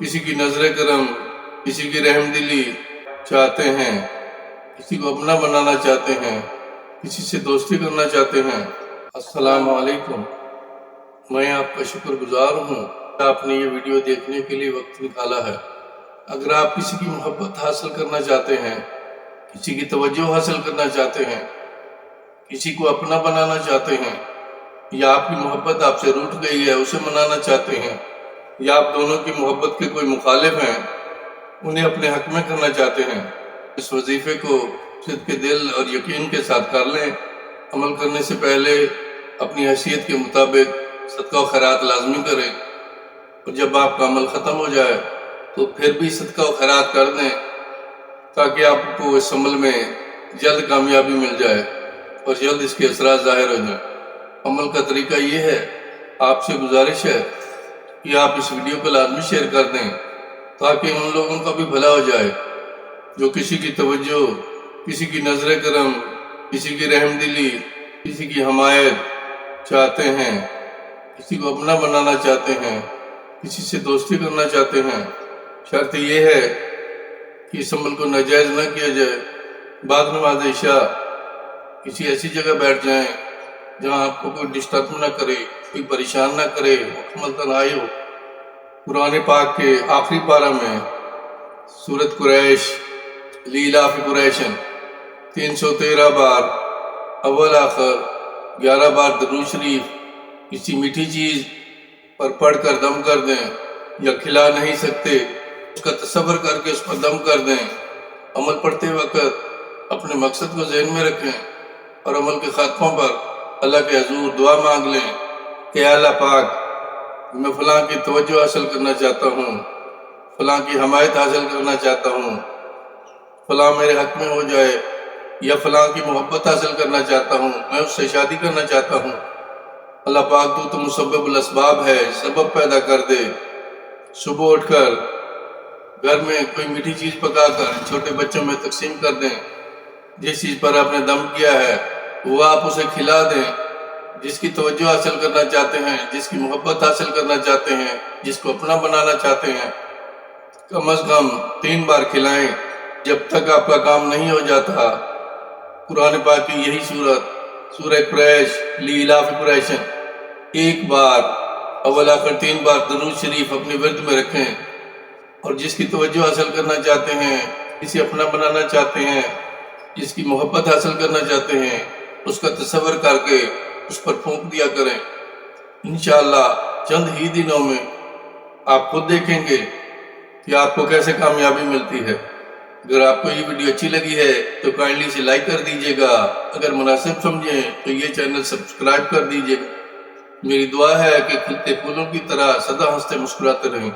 کسی کی نظر کرم، کسی کی رحم دلی چاہتے ہیں، کسی کو اپنا بنانا چاہتے ہیں، کسی سے دوستی کرنا چاہتے ہیں۔ السلام علیکم، میں آپ کا شکر گزار ہوں آپ نے یہ ویڈیو دیکھنے کے لیے وقت نکالا ہے۔ اگر آپ کسی کی محبت حاصل کرنا چاہتے ہیں، کسی کی توجہ حاصل کرنا چاہتے ہیں، کسی کو اپنا بنانا چاہتے ہیں، یا آپ کی محبت آپ سے روٹھ گئی ہے اسے منانا چاہتے ہیں، یا آپ دونوں کی محبت کے کوئی مخالف ہیں انہیں اپنے حق میں کرنا چاہتے ہیں، اس وظیفے کو صدق دل اور یقین کے ساتھ کر لیں۔ عمل کرنے سے پہلے اپنی حیثیت کے مطابق صدقہ و خیرات لازمی کریں، اور جب آپ کا عمل ختم ہو جائے تو پھر بھی صدقہ و خیرات کر دیں تاکہ آپ کو اس عمل میں جلد کامیابی مل جائے اور جلد اس کے اثرات ظاہر ہو جائیں۔ عمل کا طریقہ یہ ہے، آپ سے گزارش ہے کہ آپ اس ویڈیو کو لازمی شیئر کر دیں تاکہ ان لوگوں کا بھی بھلا ہو جائے جو کسی کی توجہ، کسی کی نظر کرم، کسی کی رحم دلی، کسی کی حمایت چاہتے ہیں، کسی کو اپنا بنانا چاہتے ہیں، کسی سے دوستی کرنا چاہتے ہیں۔ شرط یہ ہے کہ اس عمل کو ناجائز نہ کیا جائے۔ بعد نماز عشاء کسی ایسی جگہ بیٹھ جائیں جہاں آپ کو کوئی ڈسٹرب نہ کرے، کوئی پریشان نہ کرے، مکمل تنہائی ہو۔ قرآن پاک کے آخری پارہ میں سورۃ قریش لیلاف قریشن 313 بار اول آخر 11 بار درود شریف کسی میٹھی چیز پر پڑھ کر دم کر دیں، یا کھلا نہیں سکتے اس کا تصور کر کے اس پر دم کر دیں۔ عمل پڑھتے وقت اپنے مقصد کو ذہن میں رکھیں اور عمل کے خاتمہ پر اللہ کے حضور دعا مانگ لیں کہ اللہ پاک میں فلاں کی توجہ حاصل کرنا چاہتا ہوں، فلاں کی حمایت حاصل کرنا چاہتا ہوں، فلاں میرے حق میں ہو جائے، یا فلاں کی محبت حاصل کرنا چاہتا ہوں، میں اس سے شادی کرنا چاہتا ہوں۔ اللہ پاک تو مسبب الاسباب ہے، سبب پیدا کر دے۔ صبح اٹھ کر گھر میں کوئی میٹھی چیز پکا کر چھوٹے بچوں میں تقسیم کر دیں۔ جس چیز پر آپ نے دم کیا ہے وہ آپ اسے کھلا دیں۔ جس کی توجہ حاصل کرنا چاہتے ہیں، جس کی محبت حاصل کرنا چاہتے ہیں، جس کو اپنا بنانا چاہتے ہیں، کم از کم 3 بار کھلائیں جب تک آپ کا کام نہیں ہو جاتا۔ قرآن پاک کی یہی سورہ قریش لیلاف قریشن 1 بار اول آخر 3 بار درود شریف اپنے ورد میں رکھیں، اور جس کی توجہ حاصل کرنا چاہتے ہیں، کسی اپنا بنانا چاہتے ہیں، جس کی محبت حاصل کرنا چاہتے ہیں، اس کا تصور کر کے اس پر پھونک دیا کریں۔ انشاءاللہ چند ہی دنوں میں آپ خود دیکھیں گے کہ آپ کو کیسے کامیابی ملتی ہے۔ اگر آپ کو یہ ویڈیو اچھی لگی ہے تو کائنڈلی سے لائک کر دیجئے گا، اگر مناسب سمجھیں تو یہ چینل سبسکرائب کر دیجئے گا۔ میری دعا ہے کہ کھلتے پھولوں کی طرح سدا ہنستے مسکراتے رہیں۔